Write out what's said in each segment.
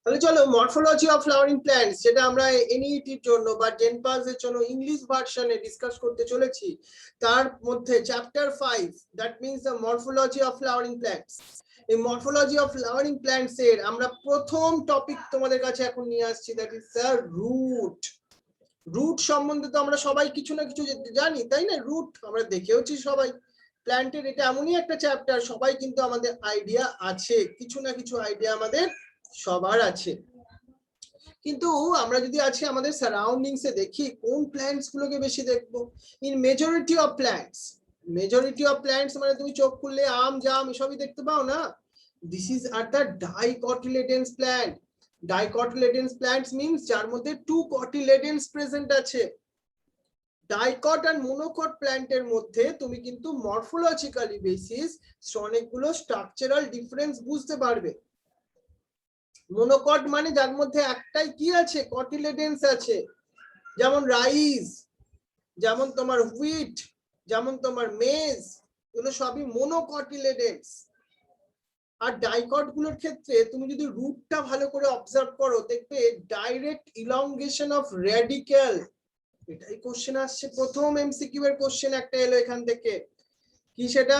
তাহলে চলো morphology of flowering plants যেটা আমরা এনইটির জন্য বা জেনপাস এর জন্য ইংলিশ ভার্সনে ডিসকাস করতে চলেছি, তার মধ্যে chapter 5 that means the morphology of flowering plants. এই মরফোলজি অফ ফ্লাওয়ারিং প্ল্যান্টস এর আমরা প্রথম টপিক তোমাদের কাছে এখন নিয়ে আসছি, that is the root. Root সম্বন্ধে তো আমরা সবাই কিছু না কিছু জানি, তাই না? রুট আমরা দেখেওছি সবাই। প্ল্যান্টের এটা এমনই একটা চ্যাপ্টার, সবাই কিন্তু আমাদের আইডিয়া আছে, কিছু না কিছু আইডিয়া আমাদের সবার আছে। কিন্তু আমরা যদি আজকে আমাদের সারাউন্ডিংস এ দেখি কোন প্ল্যান্টস গুলোকে বেশি দেখবো, ইন মেজরিটি অফ প্ল্যান্টস মানে তুমি চোখ খুললে আম জাম এসবই দেখতে পাও না। This is are the dicotyledons plant. Dicotyledons plants means যার মধ্যে টু কটিলেডেন্স প্রেজেন্ট আছে। ডাইকট আর মোনোকট প্ল্যান্টের মধ্যে তুমি কিন্তু মরফোলজিক্যালি বেসিস অনেকগুলো স্ট্রাকচারাল ডিফারেন্স বুঝতে পারবে। মোনোকট মানে যার মধ্যে একটাই কি আছে, কটিলেডেন্স আছে, যেমন রাইস, যেমন তোমার হুইট, যেমন তোমার মেজ, এগুলো সবই মোনোকটিলেডেন্স। আর ডাইকট গুলোর ক্ষেত্রে তুমি যদি রুটটা ভালো করে অবজার্ভ করো দেখবে ডাইরেক্ট ইলংগেশন অফ রেডিক্যাল। এটাই কোশ্চেন আসছে, প্রথম এমসিকিউ এর কোশ্চেন একটা এলো এখান থেকে, কি সেটা?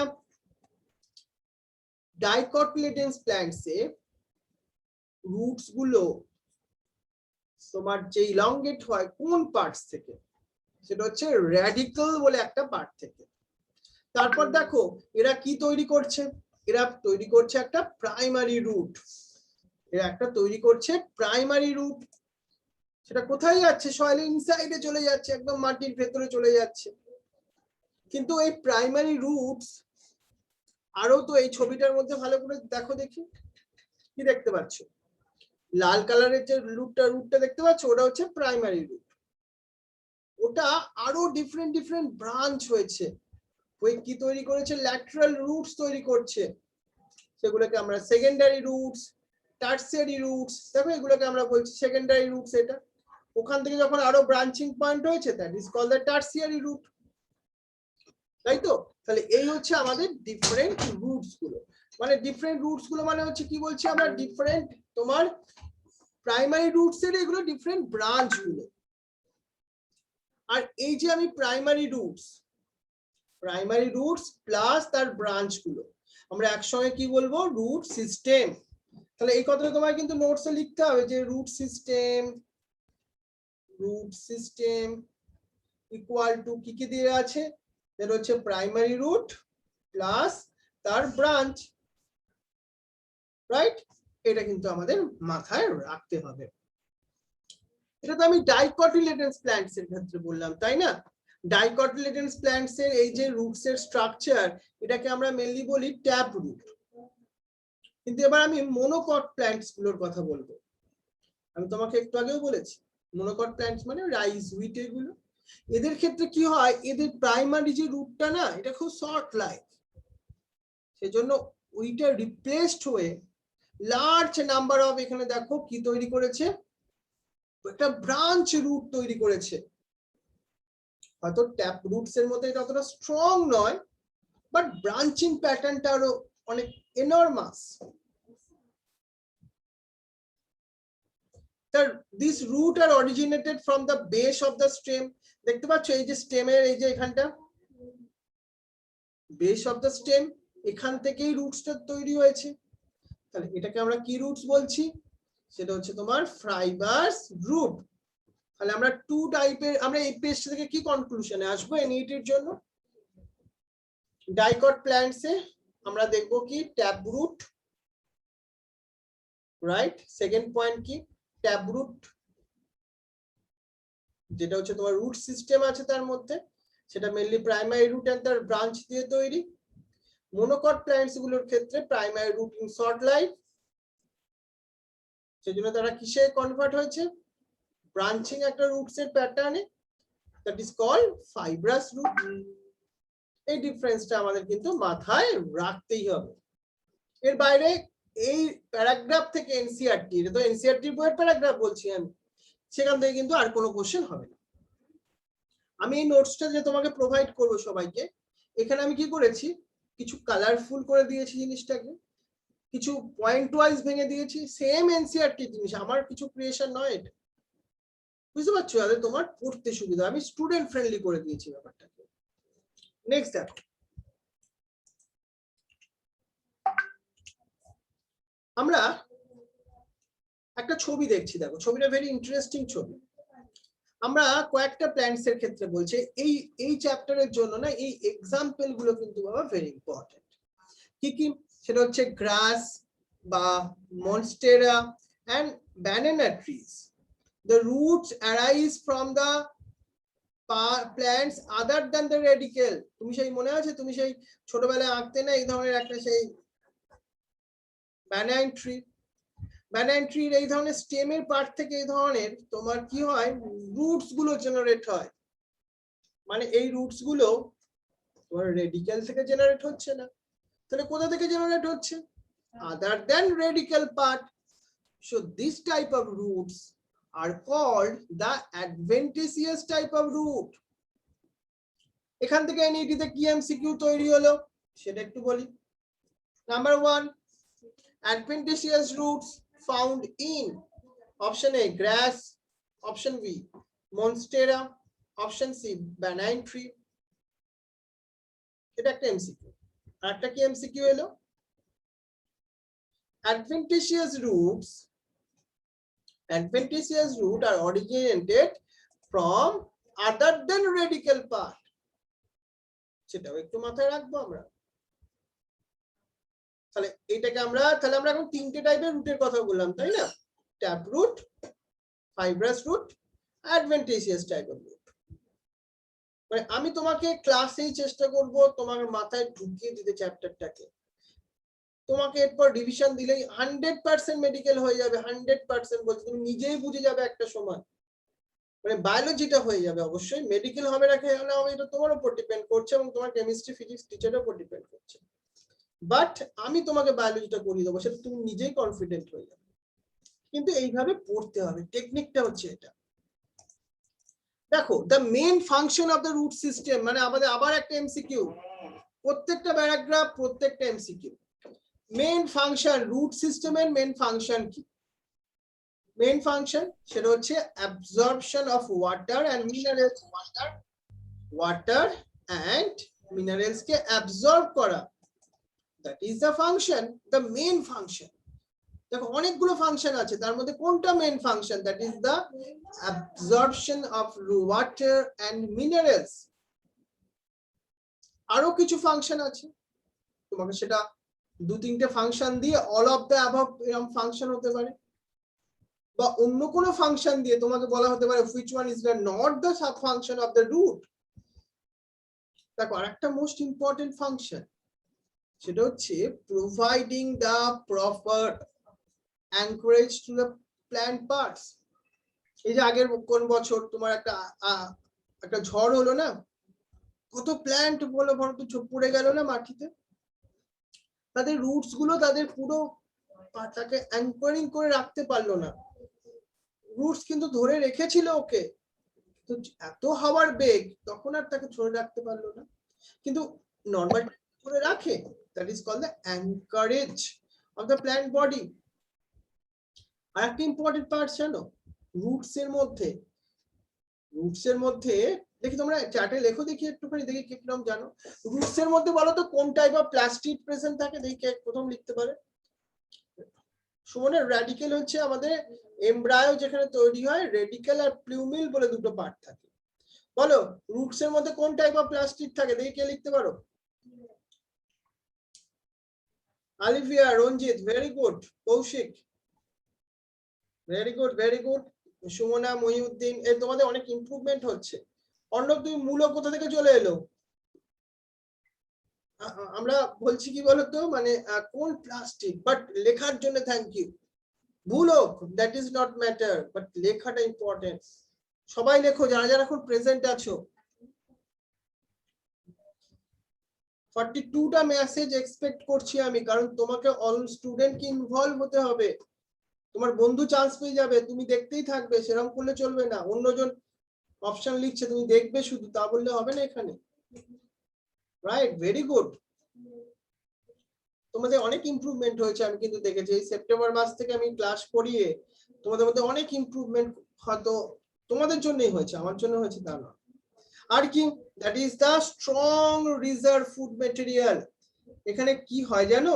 ডাইকটিলেডেন্স প্ল্যান্টস এ রুটস গুলো তোমার যে ইলংগেট হয় কোন পার্টস থেকে, সেটা হচ্ছে রেডিক্যাল বলে একটা পার্ট থেকে। তারপর দেখো এরা কি তৈরি করছে, এরা তৈরি করছে একটা প্রাইমারি রুট। এরা একটা তৈরি করছে প্রাইমারি রুট। সেটা কোথায় যাচ্ছে? সয়েল ইনসাইডে চলে যাচ্ছে, একদম মাটির ভেতরে চলে যাচ্ছে। কিন্তু এই প্রাইমারি রুটস আরো তো এই ছবিটার মধ্যে ভালো করে দেখো, দেখি কি দেখতে পাচ্ছ? লাল কালারের যে রুটটা দেখতে পাচ্ছ, ওটা হচ্ছে প্রাইমারি রুট। ওটা আরো ডিফারেন্ট ব্রাঞ্চ হয়েছে, ওই কি তৈরি করেছে? ল্যাটারাল রুটস তৈরি করছে। সেগুলোকে আমরা সেকেন্ডারি রুটস, টার্সিয়ারি রুটস, দেখো এগুলোকে আমরা বলছি সেকেন্ডারি রুটস। এটা ওখান থেকে যখন আরো ব্রাঞ্চিং পয়েন্ট হয়েছে, that is called the tertiary root, তাই তো? তাহলে এই হচ্ছে আমাদের ডিফারেন্ট রুটস গুলো। মানে ডিফারেন্ট রুটস গুলো মানে হচ্ছে কি বলছি আমরা, ডিফারেন্ট তোমার প্রাইমারি রুটস এর এগুলো ডিফারেন্ট ব্রাঞ্চ গুলো। আর এই যে আমি প্রাইমারি রুটস প্লাস তার ব্রাঞ্চ গুলো আমরা একসঙ্গে কি বলবো? Root system. তাহলে এই কথাটা তোমায় কিন্তু নোটসে লিখতে হবে যে রুট সিস্টেম ইকুয়াল টু কি কি দিয়ে আছে, এটা হচ্ছে প্রাইমারি রুট প্লাস তার ব্রাঞ্চ, রাইট? এটা কিন্তু আমাদের মাথায় রাখতে হবে। এটা তো আমি ডাইকটিলেডেন্স প্ল্যান্টস এর ক্ষেত্রে বললাম, তাই না? ডাইকটিলেডেন্স প্ল্যান্টস এর এই যে রুটস এর স্ট্রাকচার, এটাকে আমরা মেইনলি বলি ট্যাপ রুট। কিন্তু এবার আমি মোনোকট প্ল্যান্টস গুলোর কথা বলবো। আমি তোমাকে একটু আগেও বলেছি মোনোকট প্ল্যান্টস মানে রাইস, হুইট, এগুলো। এদের ক্ষেত্রে কি হয়, এদের প্রাইমারি যে রুটটা না, এটা খুব শর্ট লাইফ, সেজন্য ওইটা রিপ্লেসড হয়ে লার্জ নাম্বার অফ, এখানে দেখো কি তৈরি করেছে, একটা ব্রাঞ্চ রুট তৈরি করেছে। হয়তো ট্যাপ রুটস এর মধ্যে এটা অতটা স্ট্রং নয়, বাট ব্রাঞ্চিং প্যাটার্নটা আরো অনেক enormous. This root are originated from the base of the stem. দেখতে পাচ্ছ এই যে স্টেমের এই যে এখানটা বেস অফ দ্য স্টেম, এখান থেকেই রুটসটা তৈরি হয়েছে। তাহলে এটাকে আমরা কি রুটস বলছি? সেটা হচ্ছে তোমার ফাইবারস রুট। তাহলে আমরা টু টাইপের, আমরা এই পেজ থেকে কি কনক্লুশনে আসবো এনইটির জন্য? ডাইকট প্ল্যান্টস এ আমরা দেখবো কি tap root, right? Second point কি? ট্যাপ রুট, যেটা হচ্ছে তোমার রুট সিস্টেম আছে তার মধ্যে, সেটা মেইনলি প্রাইমারি রুট এন্ড তার ব্রাঞ্চ দিয়ে তৈরি। মোনোকট প্ল্যান্টস গুলোর ক্ষেত্রে primary root in short life, সেজন্য তারা কিসে কনভার্ট হয়েছে? ব্রাঞ্চিং একটা রুটস এর প্যাটার্নে, that is called fibrous root. এই ডিফারেন্সটা আমাদের কিন্তু মাথায় রাখতেই হবে। এর বাইরে এই প্যারাগ্রাফ থেকে এনসিইআরটি, এটা তো এনসিইআরটি বইয়ের প্যারাগ্রাফ বলছি আমি, সেখান থেকে কিন্তু আর কোনো কোশ্চেন হবে না। আমি এই নোটসটা যে তোমাকে প্রোভাইড করবো সবাইকে, এখানে আমি কি করেছি, কিছু কালারফুল করে দিয়েছি জিনিসটাকে। কিছু পয়েন্ট ওয়াইজ ভেঙে দিয়েছি, সেম এনসিইআরটি জিনিস, আমার কিছু ক্রিয়েশন নয় এটা, বুঝতে পারছো? তাহলে তোমার পড়তে সুবিধা, আমি স্টুডেন্ট ফ্রেন্ডলি করে দিয়েছি ব্যাপারটাকে। নেক্সট দেখো, আমরা একটা ছবি দেখছি, দেখো ছবিটা ভেরি ইন্টারেস্টিং ছবি। আমরা কয়েকটা প্ল্যান্টস এর ক্ষেত্রে বলছি, এই চ্যাপ্টারের জন্য না এই এক্সাম্পল গুলো কিন্তু বাবা ভেরি ইম্পর্টেন্ট। কি কি? সেটা হচ্ছে গ্রাস বা monstera and banana trees. The roots arise from the plants other than the radicle. তুমি সেই মনে আছে, তুমি সেই ছোটবেলায় আঁকতে না এই ধরনের একটা সেই ব্যানানা ট্রি, ব্যানানা ট্রির এই ধরনের স্টেমের পার্ট থেকে এই ধরনের তোমার কি হয়, রুটস গুলো জেনারেট হয়। মানে এই রুটস গুলো তোমার রেডিকেল থেকে জেনারেট হচ্ছে না, তাহলে কোথা থেকে জেনারেট হচ্ছে? Other than radicle part. So this type of roots are called the adventitious type of root. এখান থেকে এনইটিতে কি এমসিকিউ তৈরি হলো সেটা একটু বলি। Number 1, adventitious roots found in option A grass, option B monstera, option C banana tree. এটা একটা এমসিকিউ। আর একটা কি এমসিকিউ এলো, adventitious roots are originated from other than radical part. সেটাও একটু মাথায় রাখবো আমরা। তাহলে এটাকে আমরা এখন তিনটে টাইপের রুটের কথা বললাম, তাই না? Tap root, fibrous root, adventitious type of root. মানে আমি তোমাকে ক্লাসেই চেষ্টা করব তোমার মাথায় ঢুকিয়ে দিতে চ্যাপ্টারটাকে। তোমাকে এরপর রিভিশন দিলেই 100% মেডিকেল হয়ে যাবে, 100% বলছি, তুমি নিজেই বুঝে যাবে একটা সময়। মানে বায়োলজিটা হয়ে যাবে, অবশ্যই মেডিকেল হবে না কেন হবে এটা তোমার উপর ডিপেন্ড করছে এবং তোমার কেমিস্ট্রি ফিজিক্স টিচারের উপর ডিপেন্ড করছে। বাট আমি তোমাকে বায়োলজিটা করিয়ে দেবো, সেটা তুমি নিজেই কনফিডেন্ট হয়ে যাবে। কিন্তু এইভাবে পড়তে হবে, টেকনিকটা হচ্ছে এটা। দেখো, the main function of the root system, মানে আমাদের আবার একটা এমসিকিউ, প্রত্যেকটা প্যারাগ্রাফ প্রত্যেকটা এমসিকিউ। মেইন ফাংশন, রুট সিস্টেমের মেইন ফাংশন কি? মেইন ফাংশন সেটা হচ্ছে absorption of water and minerals, water and minerals কে অ্যাবজর্ব করা, that is the function, the main function. দেখো অনেকগুলো ফাংশন আছে, তার মধ্যে কোনটা main function? That is the absorption of water and minerals. আরো কিছু ফাংশন আছে, তোমাকে সেটা 2-3টে ফাংশন দিয়ে অল অফ দ্য অ্যাবভ এরকম ফাংশন হতে পারে, বা অন্য কোনো ফাংশন দিয়ে তোমাকে বলা হতে পারে which one is not the sub function of the root. দেখো আরেকটা মোস্ট ইম্পর্টেন্ট ফাংশন, সেটা হচ্ছে providing the proper anchorage to the plant parts. এই যে আগের কোন বছর তোমার একটা ঝড় হলো না, কত প্ল্যান্ট বলো তো পড়ে গেল না মাটিতে, তাদের রুটস গুলো তাদের পুরো পাতাকে অ্যাঙ্করিং করে রাখতে পারলো না। রুটস কিন্তু ধরে রেখেছিল ওকে, তো এত হাওয়ার বেগ তখন আর তাকে ধরে রাখতে পারলো না, কিন্তু নরমাল ধরে রাখে। That is called the anchorage of the plant body. আর একটা ইম্পর্টেন্ট পার্ট জানো, রুটস এর মধ্যে দেখি তোমরা চার্টে লেখো, দেখি একটুখানি, দেখি কি নাম জানো। রুটস এর মধ্যে বলো তো কোন টাইপ অফ প্লাস্টিড প্রেজেন্ট থাকে, দেখি কে প্রথম লিখতে পারে। সুমনের রেডিকেল হচ্ছে আমাদের এমব্রায়ো যেখানে তৈরি হয়, রেডিকেল আর প্লুমিল বলে দুটো পার্ট থাকে। বলো রুটস এর মধ্যে কোন টাইপ অফ প্লাস্টিড থাকে, দেখি কে লিখতে পারো। Olivia, Ranjit, very good. Kaushik, very good very good. Sumana, Mohiuddin, এই তোমাদের অনেক ইমপ্রুভমেন্ট হচ্ছে। অর্ণব, তুমি মূল কোথা থেকে চলে এলো? আমরা বলছি কি বলতো, মানে কোন প্লাস্টিক, বাট লেখার জন্য থ্যাংক ইউ। ভুলো, that is not matter, but লেখাটা ইম্পর্টেন্ট। সবাই লেখো যারা যারা এখন প্রেজেন্ট আছো। 42টা মেসেজ এক্সপেক্ট করছি আমি, কারণ তোমাকে অল স্টুডেন্টকে ইনভলভ হতে হবে। তোমার বন্ধু চান্স পেয়ে যাবে, তুমি দেখতেই থাকবে, সেরকম করলে চলবে না। অন্যজন অপশন লিখছে, তুমি দেখবে শুধু, তা বললে হবে না এখানে। Right, very good. তোমাদের অনেক ইমপ্রুভমেন্ট হয়েছে, আমি কিন্তু দেখেছি এই সেপ্টেম্বর মাস থেকে আমি ক্লাস করিয়ে তোমাদের মধ্যে অনেক ইমপ্রুভমেন্ট হয়তো তোমাদের জন্যই হয়েছে, আমার জন্য হয়েছে তা না। আর কি, that is the strong reserve food material. এখানে কি হয় জানো,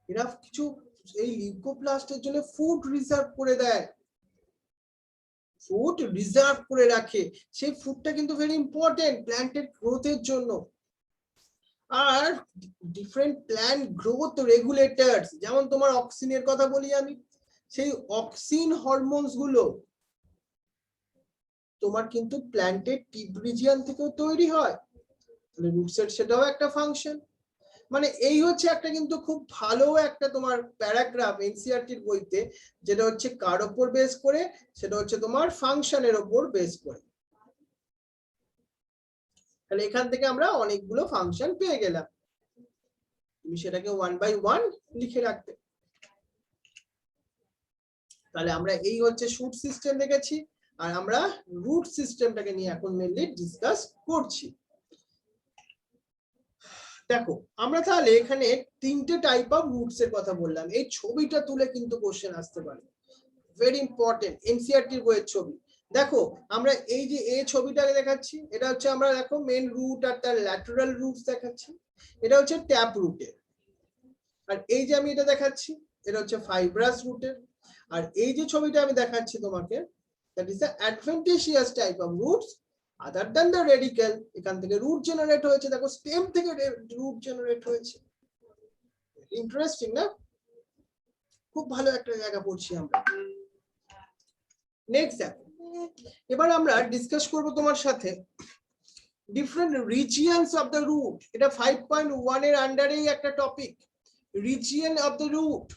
এরা কিছু এই লিউকোপ্লাস্টের জন্য ফুড রিজার্ভ করে দেয়, ফুড রিজার্ভ করে রাখে। সেই ফুডটা কিন্তু ভেরি ইম্পর্টেন্ট প্ল্যান্টের গ্রোথের জন্য। আর ডিফারেন্ট প্ল্যান্ট গ্রোথ রেগুলেটরস, যেমন তোমার অক্সিনের কথা বলি আমি, সেই অক্সিন হরমোনস গুলো তোমার কিন্তু প্ল্যান্টের টিপ রিজিয়ন থেকেও তৈরি হয়, তাহলে রুটসের সেটাও একটা ফাংশন। মানে এই হচ্ছে একটা কিন্তু খুব ভালো একটা তোমার প্যারাগ্রাফ এনসিইআরটির বইতে, যেটা হচ্ছে কার উপর বেস করে, সেটা হচ্ছে তোমার ফাংশনের উপর বেস করে। তাহলে এখান থেকে আমরা অনেকগুলো ফাংশন পেয়ে গেলাম, তুমি সেটাকে 1 বাই 1 লিখে রাখতে। তাহলে আমরা এই হচ্ছে শুট সিস্টেম দেখেছি, আর আমরা রুট সিস্টেমটাকে নিয়ে এখন মেইনলি ডিসকাস করছি। দেখো আমরা তাহলে এখানে তিনটে টাইপ অফ রুটস এর কথা বললাম, এই ছবিটা তুলে কিন্তু কোশ্চেন আসতে পারে, ভেরি ইম্পর্টেন্ট, এনসিইআরটি বইয়ের ছবি। দেখো আমরা এই যে এই ছবিটাকে দেখাচ্ছি, এটা হচ্ছে আমরা দেখো মেইন রুট আর তার ল্যাটারাল রুটস দেখাচ্ছি, এটা হচ্ছে ট্যাপ রুটের। আর এই যে আমি এটা দেখাচ্ছি, এটা হচ্ছে ফাইব্রাস রুটের। আর এই যে ছবিটা আমি দেখাচ্ছি তোমাকে, that is the adventitious type of roots other than the radical. এখান থেকে রুট জেনারেট হয়েছে, দেখো স্টেম থেকে রুট জেনারেট হয়েছে। ইন্টারেস্টিং না, খুব ভালো একটা জায়গা পড়ছি আমরা। নেক্সট দেখো, এবার আমরা ডিসকাস করব তোমার সাথে different regions of the root. এটা 5.1 এর আন্ডারেই একটা topic, region of the root.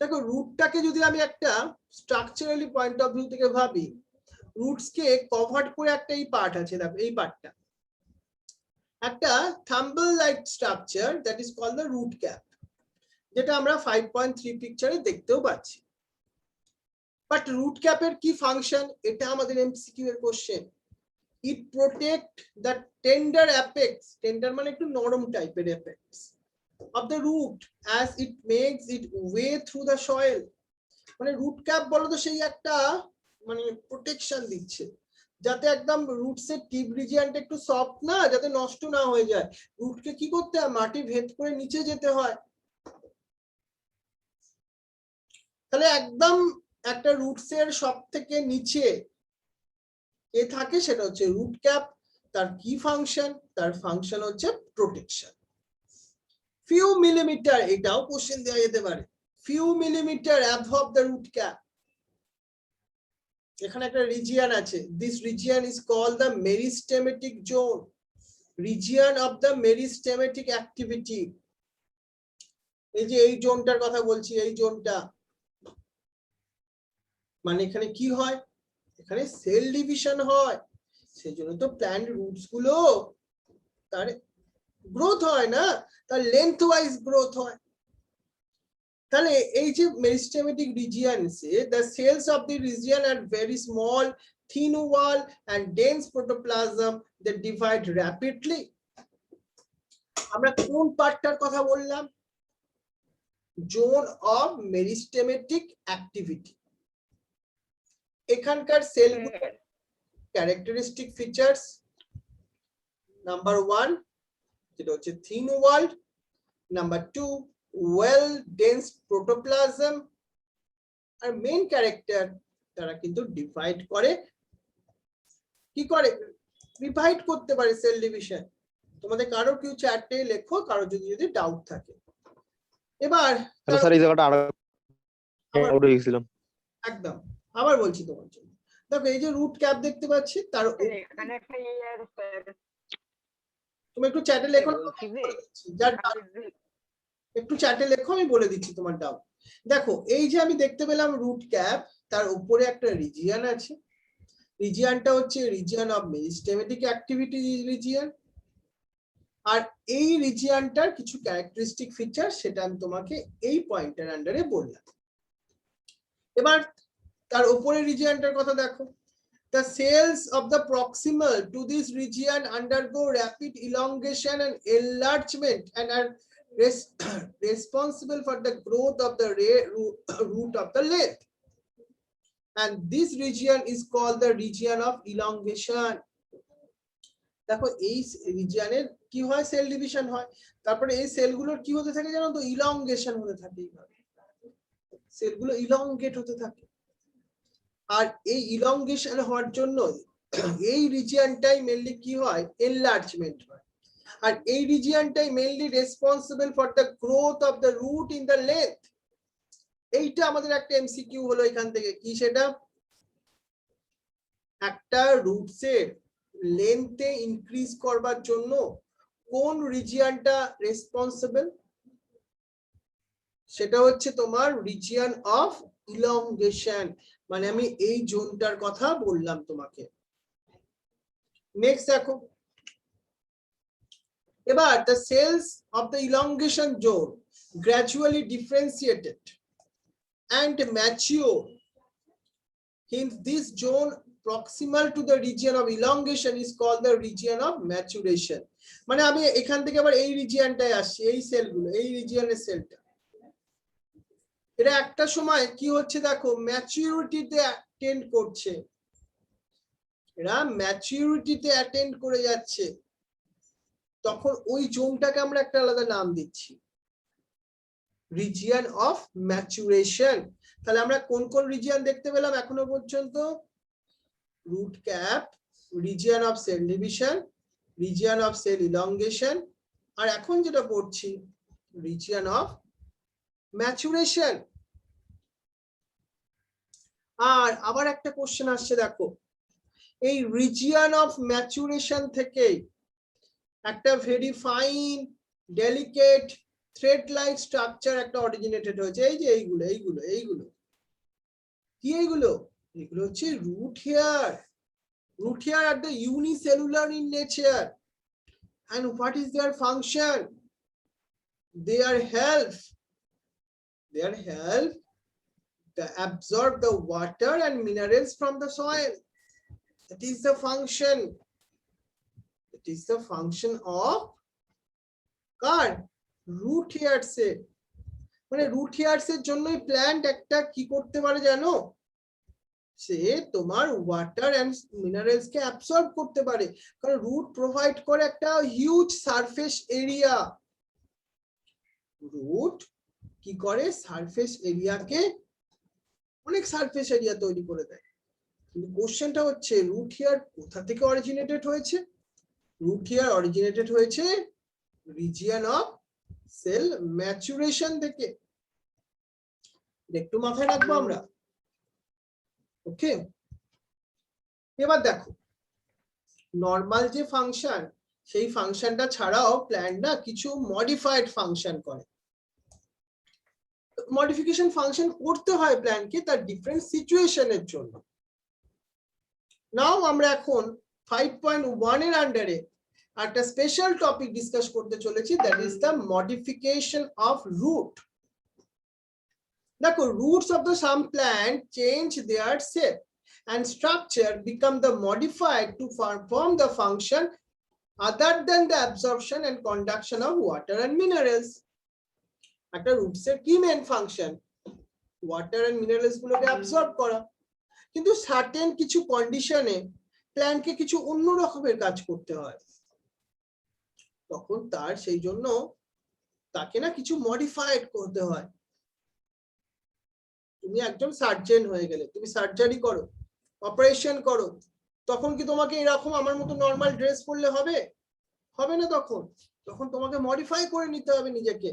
দেখো রুটটাকে যদি আমি একটা স্ট্রাকচারালি পয়েন্ট অফ ভিউ থেকে ভাবি, রুটস কে কভার্ড করে একটা এই পার্ট আছে, দেখো এই পার্টটা একটা thimble like structure, that is called the root cap, যেটা আমরা 5.3 পিকচারে দেখতেও পাচ্ছি। বাট রুট ক্যাপের কি ফাংশন, এটা আমাদের এমসিকিউ এর question. It protect the tender apex, tender মানে একটু নরম টাইপের apex of the root as it makes it way through the soil। মানে রুট ক্যাপ বলো তো সেই একটা মানে প্রোটেকশন দিচ্ছে, যাতে একদম রুটস এর টিপ রিজিয়নটা একটু সফট না, যাতে নষ্ট না হয়ে যায়। রুটকে কি করতে হয়, মাটি ভেদ করে নিচে যেতে হয়। তাহলে একদম একটা রুটস এর সব থেকে নিচে এ থাকে, সেটা হচ্ছে রুট ক্যাপ। তার কি ফাংশন, তার ফাংশন হচ্ছে প্রোটেকশন। few millimeter, এটাও কোশ্চেন দেওয়া যেতে পারে, few millimeter above the root cap। এখানে একটা রিজিয়ন আছে, this region is called the meristematic zone, region of the meristematic activity। এই যে এই জোনটার কথা বলছি, এই জোনটা মানে এখানে কি হয়, এখানে সেল ডিভিশন হয়, সেজন্য তো প্ল্যান্ট রুটস গুলো তার গ্রোথ হয় না, তার লেন্থ ওয়াইজ গ্রোথ হয়। তাহলে এই যে meristematic রিজিয়নসে the cells of the region are very small, thin wall and dense protoplasm, they divide rapidly। আমরা কোন পার্টটার কথা বললাম, জোন অফ মেরিস্টেমেটিক অ্যাক্টিভিটি। এখানকার সেলগুলোর ক্যারেক্টারিস্টিক ফিচার্স, নাম্বার 1 যেটা হচ্ছে থিন ওয়াল, নাম্বার 2 well dense protoplasm, আর মেইন ক্যারেক্টার তারা কিন্তু divide করে, কি করে ডিভাইড করতে পারে, সেল ডিভিশন। তোমাদের কারো কেউ চ্যাটে লেখো, কারো যদি ডাউট থাকে। এবার স্যার এই জায়গাটা আরো আউট হয়ে গেছিল একদম, আবার বলছি তোমার জন্য। দেখো এই যে রুট ক্যাপ দেখতে পাচ্ছি, তার এখানে একটা তুমি একটু চ্যাটে লেখো, একটু চ্যাটে লেখো, আমি বলে দিচ্ছি তোমার ডাউট। দেখো এই যে আমি দেখতে পেলাম রুট ক্যাপ, তার উপরে একটা রিজিয়ন আছে, রিজিয়নটা হচ্ছে region of meristematic activity region. আর এই রিজিয়নটার কিছু ক্যারেক্টারিস্টিক ফিচার, সেটা আমি তোমাকে এই পয়েন্টের আন্ডারে বললাম। এবার তার উপরে রিজিয়নটার কথা দেখো, The cells of the proximal to this region undergo rapid elongation and enlargement and are responsible for the growth of the root of the length. And this region is called the region of elongation. দেখো এই রিজিয়নের কি হয়, cell division হয়, তারপরে এই সেলগুলোর কি হতে থাকে জানো তো, ইলংগেশন হতে থাকে, সেলগুলো ইলংগেট হতে থাকে। আর এই ইলংগেশন হওয়ার জন্য এই রিজিয়নটাই মেইনলি কি হয়, এনলার্জমেন্ট হয়। আর এই রিজিয়নটাই mainly responsible for the growth of the root in the length. এইটা আমাদের একটা এমসিকিউ হলো এখান থেকে, কি সেটা, একটা রুটসের লেন্থে ইনক্রিজ করবার জন্য কোন রিজিয়নটা রেসপন্সিবল, সেটা হচ্ছে তোমার রিজিয়ন অফ ইলংগেশন, মানে আমি এই জোনটার কথা বললাম তোমাকে। নেক্সট দেখো, এবার the cells of the elongation zone gradually differentiated and mature. Hence this zone proximal to the region of elongation is called the region of maturation. মানে আমি এখান থেকে আবার এই রিজিয়নটায় আসছি, এই সেলগুলো, এই রিজিয়নের সেলটা, এটা একটা সময় কি হচ্ছে দেখো, ম্যাচুরিটিতে অ্যাটেন্ড করছে, এরা ম্যাচুরিটিতে অ্যাটেন্ড করে যাচ্ছে, তখন ওই জোনটাকে আমরা একটা আলাদা নাম দিচ্ছি, রিজিয়ন অফ ম্যাচুরেশন। তাহলে আমরা কোন কোন রিজিয়ন দেখতে পেলাম এখনো পর্যন্ত, root cap, region of cell division, region of cell elongation, আর এখন যেটা পড়ছি রিজিয়ন অফ ম্যাচুরেশন। আর আবার একটা কোশ্চেন আসছে দেখো, এই রিজিয়ন অফ ম্যাচুরেশন থেকে একটা very fine delicate thread like structure একটা অরিজিনেটেড হয়েছে, এই যে এইগুলো এইগুলো এইগুলো কি, এইগুলো এগুলো হচ্ছে root hair. Root hair are the unicellular in nature, and what is their function? Their help to absorb the water and minerals from the soil. That is the function. It is the function of root hairs. মানে root hairs এর জন্যই plant একটা কি করতে পারে জানো, সে তোমার ওয়াটার এন্ড মিনারেলস কে অ্যাবসর্ব করতে পারে, কারণ রুট প্রোভাইড করে একটা হিউজ সারফেস এরিয়া। রুট কি করে, সারফেস এরিয়াকে, অনেক সারফেস এরিয়া তৈরি করে দেয়। কিন্তু কোশ্চেনটা হচ্ছে রুট হেয়ার কোথা থেকে অরিজিনেটেড হয়েছে? রুট হেয়ার অরিজিনেটেড হয়েছে রিজিয়ন অফ সেল ম্যাচুরেশন থেকে। একটু মাথায় রাখবো আমরা, ওকে? এবার দেখো, নর্মাল যে ফাংশন, সেই ফাংশনটা ছাড়াও প্ল্যান্ট না কিছু মডিফাইড ফাংশন করে। মডিফিকেশন ফাংশন করতে হয় প্ল্যান্টকে তার ডিফারেন্ট সিচুয়েশনের জন্য। নাও আমরা এখন 5.1 এর আন্ডারে একটা স্পেশাল টপিক ডিসকাস করতে চলেছি, that is the modification of root. দেখো, roots of the some plant change their shape and structure, become the modified to perform the function other than the absorption and conduction of water and minerals. একটা roots এর কি main function? Water and minerals গুলোকে absorb করা। কিন্তু certain কিছু কন্ডিশনে প্ল্যান্টকে কিছু অন্য রকমের কাজ করতে হয়, তখন তার সেই জন্য তাকে না কিছু মডিফাইড করতে হয়। তুমি একজন সার্জন হয়ে গেলে, তুমি সার্জারি করো, অপারেশন করো, তখন কি তোমাকে এরকম আমার মতো নর্মাল ড্রেস পরলে হবে? হবে না। তখন তোমাকে মডিফাই করে নিতে হবে নিজেকে।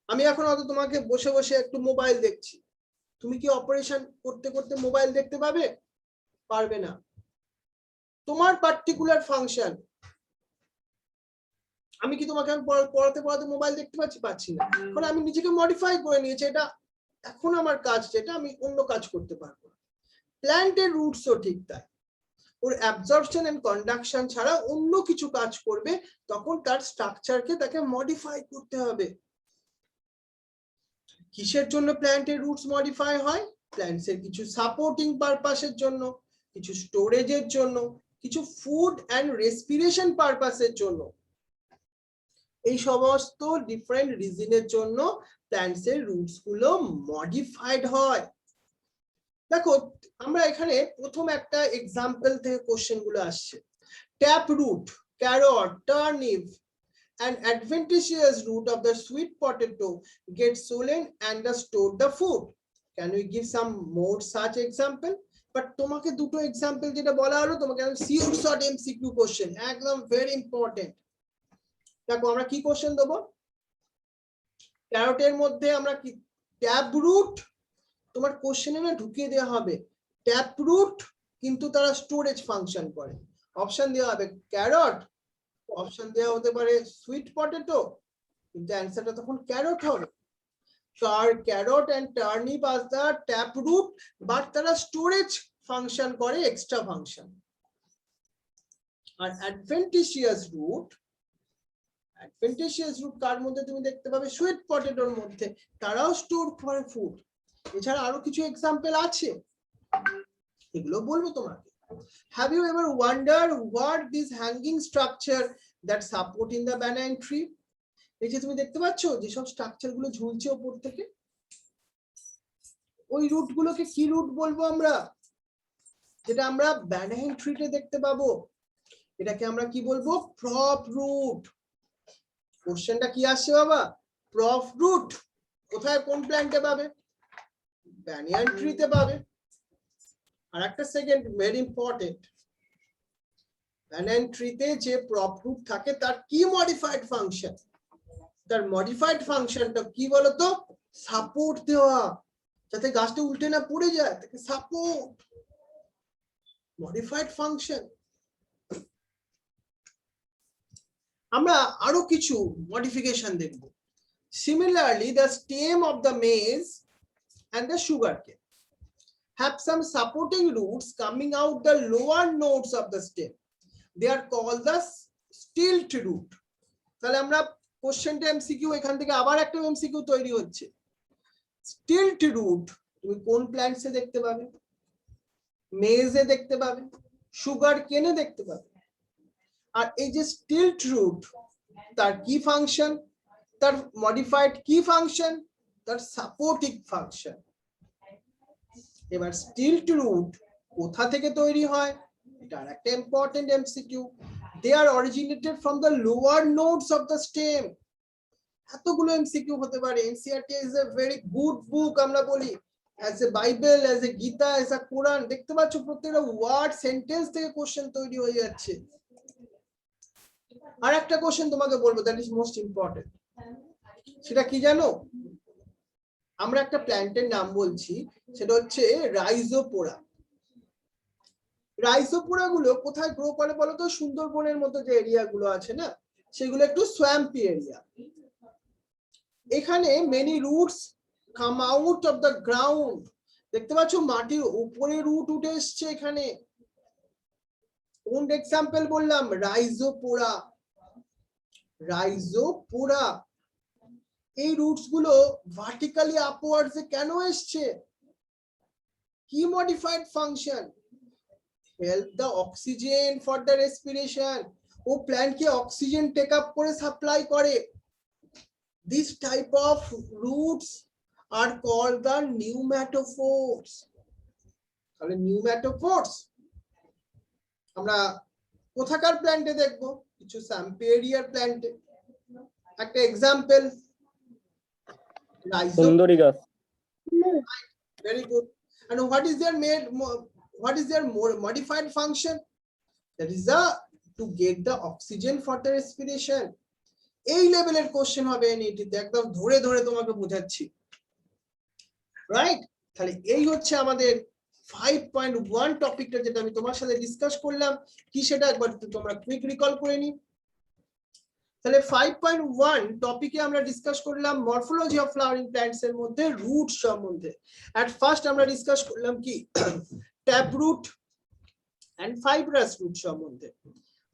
আমি এখন হয়তো তোমাকে বসে বসে একটু মোবাইল দেখছি, তুমি কি অপারেশন করতে করতে মোবাইল দেখতে পাবে? পারবে না। তোমার পার্টিকুলার ফাংশন, আমি কি তোমাকে পড়াতে পড়াতে মোবাইল দেখতে পাচ্ছি না, কারণ আমি নিজেকে মডিফাই করে নিয়েছি, এটা এখন আমার কাজ, যেটা আমি অন্য কাজ করতে পারবো। প্ল্যান্টের রুটসও ঠিক তাই, ওর অ্যাবজর্পশন এন্ড কন্ডাকশন ছাড়া অন্য কিছু কাজ করবে, তখন তার স্ট্রাকচারকে তাকে মডিফাই করতে হবে। কিসের জন্য প্ল্যান্টের রুটস মডিফাই হয়? প্ল্যান্টস এর কিছু সাপোর্টিং পারপাসের জন্য, কিছু স্টোরেজের জন্য, কিছু ফুড অ্যান্ড রেসপিরেশন পারপাসের জন্য। এই সমস্ত ডিফারেন্ট রিজনের জন্য প্ল্যান্টস এর রুটস গুলো মডিফাইড হয়। দেখো আমরা এখানে প্রথম একটা এক্সাম্পল থেকে কোশ্চেন গুলো আসছে। Tap root, carrot, turnip and adventitious root of the sweet potato get swollen and store the food. Can we give some more such example? But তোমাকে দুটো এক্সাম্পল যেটা বলা হলো, তোমাকে সিওর শর্ট এমসিকিউ কোশ্চেন, একদম very important. দেখো আমরা কি কোশ্চেন দেবো, ক্যারটের মধ্যে আমরা কি ট্যাপ রুট, তোমার কোশ্চেনে না ঢুকিয়ে দেওয়া হবে ট্যাপ রুট, কিন্তু তারা স্টোরেজ ফাংশন করে। অপশন দেওয়া হবে ক্যারট, অপশন দেওয়া হতে পারে সুইট পটেটো, কিন্তু অ্যান্সারটা তখন ক্যারট হবে। Carrot and turnip as the tap root, but তারা স্টোরেজ ফাংশন করে, এক্সট্রা ফাংশন। আর অ্যাডভেন্টিশিয়াস রুট কার মধ্যে তুমি দেখতে পাবে, সুইট পটেটোর মধ্যে, তারাও স্টোর করে ফুড। এছাড়া আরো কিছু এক্সাম্পল আছে, এগুলো বলবো তোমাকে। Have you ever wondered what this hanging structure that support in the banana tree? এই যে তুমি দেখতে পাচ্ছ যেসব স্ট্রাকচার গুলো ঝুলছে উপর থেকে, ওই রুট গুলোকে কি রুট বলবো আমরা, যেটা আমরা ব্যানানা ট্রিতে দেখতে পাবো, এটাকে আমরা কি বলবো, প্রপ রুট। কোশ্চেনটা কি আসছে বাবা, প্রপ রুট কোথায় কোন প্ল্যান্টে পাবে, ব্যানানা ট্রিতে পাবে। আর একটা সেকেন্ড ভেরি ইম্পর্টেন্ট, ব্যানানা ট্রিতে যে প্রপ রুট থাকে তার কি মডিফাইড ফাংশন, তার মডিফাইড ফাংশনটা কি বলতো, সাপোর্ট দেওয়া, যাতে গাছটা উল্টে না পড়ে যায়, তাকে সাপোর্ট, মডিফাইড ফাংশন। আমরা আরো কিছু মডিফিকেশন দেখব। Similarly the stem of the maize and the sugarcane have some supporting roots coming out the lower nodes of the stem. They are called the stilt root. তাহলে আমরা কোশ্চেনটা MCQ, এখান থেকে আবার একটা এমসিকিউ তৈরি হচ্ছে। স্টিল্ট রুট তুমি কোন প্ল্যান্টসে দেখতে পাবে, মেজে দেখতে পাবে, সুগার কেনে দেখতে পাবে। আর এই যে স্টিল্ট রুট, তার কি ফাংশন, তার মডিফাইড কি ফাংশন, তার সাপোর্টিং ফাংশন। এবার স্টিল্ট রুট কোথা থেকে তৈরি হয়, এটা একটা important MCQ. They are originated from the lower nodes of the stem. এতগুলো এমসিকিউ হতে পারে। NCERT is a very good book, আমরা বলি as a Bible, as a Gita, as a Quran. দেখতে পাচ্ছ প্রত্যেকটা ওয়ার্ড সেন্টেন্স থেকে কোশ্চেন তৈরি হয়ে যাচ্ছে। আর একটা কোশ্চেন তোমাকে বলবো, দ্যাট ইজ মোস্ট ইম্পর্টেন্ট। সেটা কি জানো, আমরা একটা প্ল্যান্টের নাম বলছি, সেটা হচ্ছে রাইজোপোরা। রাইজোপোরা গুলো কোথায় গ্রো করে বলতো, সুন্দরবনের মতো যে এরিয়া গুলো আছে না, সেগুলো একটু সোয়াম্পি এরিয়া। এখানে many roots come out of the ground. দেখতে পাচ্ছ মাটির উপরে রুট উঠে এসছে এখানে। কোন এক্সাম্পল বললাম, রাইজোপোরা। রাইজোপোরা এই রুটস গুলো ভার্টিক্যালি আপওয়ার্ডস এ কেন এসছে, কি modified function, help the oxygen for the respiration. ও প্ল্যান্টকে অক্সিজেন টেক আপ করে সাপ্লাই করে। This type of roots are called the pneumatophores. তাহলে নিউম্যাটোফোর্স আমরা কোথাকার প্ল্যান্টে দেখবো, কিছু স্যাম্পি এরিয়ার প্ল্যান্টে। একটা এক্সাম্পল, সুন্দরী গাছ। Very good. And what is their modified function? That is to get the oxygen for the respiration. এই লেভেলের কোশ্চেন হবে এনইটিতে, একদম ধরে ধরে তোমাকে বোঝাচ্ছি, রাইট? তাহলে এই হচ্ছে আমাদের 5.1 টপিকটা, যেটা আমি তোমার সাথে ডিসকাস করলাম। কি সেটা একবার তোমরা কুইক রিকল করে নি। তাহলে 5.1 টপিকে আমরা ডিসকাস করলাম মরফোলজি অফ ফ্লাওয়ারিং প্ল্যান্টস এর মধ্যে রুট সম্বন্ধে। এট ফার্স্ট আমরা ডিসকাস করলাম কি, tap root and fibrous root সম্বন্ধে,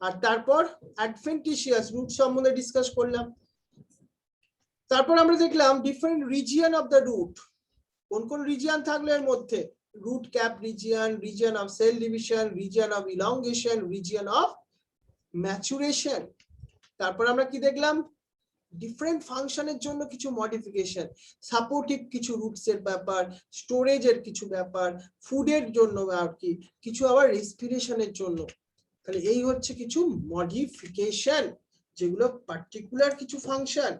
আর তারপর অ্যাডভেন্টিশিয়াস রুট সম্বন্ধে ডিসকাস করলাম। তারপর আমরা দেখলাম different region of the root, কোন কোন রিজিয়ন থাকলো এর মধ্যে, root cap region, region of cell division, region of elongation, region of maturation. তারপর আমরা কি দেখলাম, ডিফারেন্ট ফাংশনের জন্য কিছু মডিফিকেশন, সাপোর্টিভ কিছু রুটস এর ব্যাপার, স্টোরেজের কিছু ব্যাপার, ফুডের জন্য আর কি কিছু, আবার রেসপিরেশনের জন্য। তাহলে এই হচ্ছে কিছু মডিফিকেশন যেগুলো পার্টিকুলার কিছু ফাংশন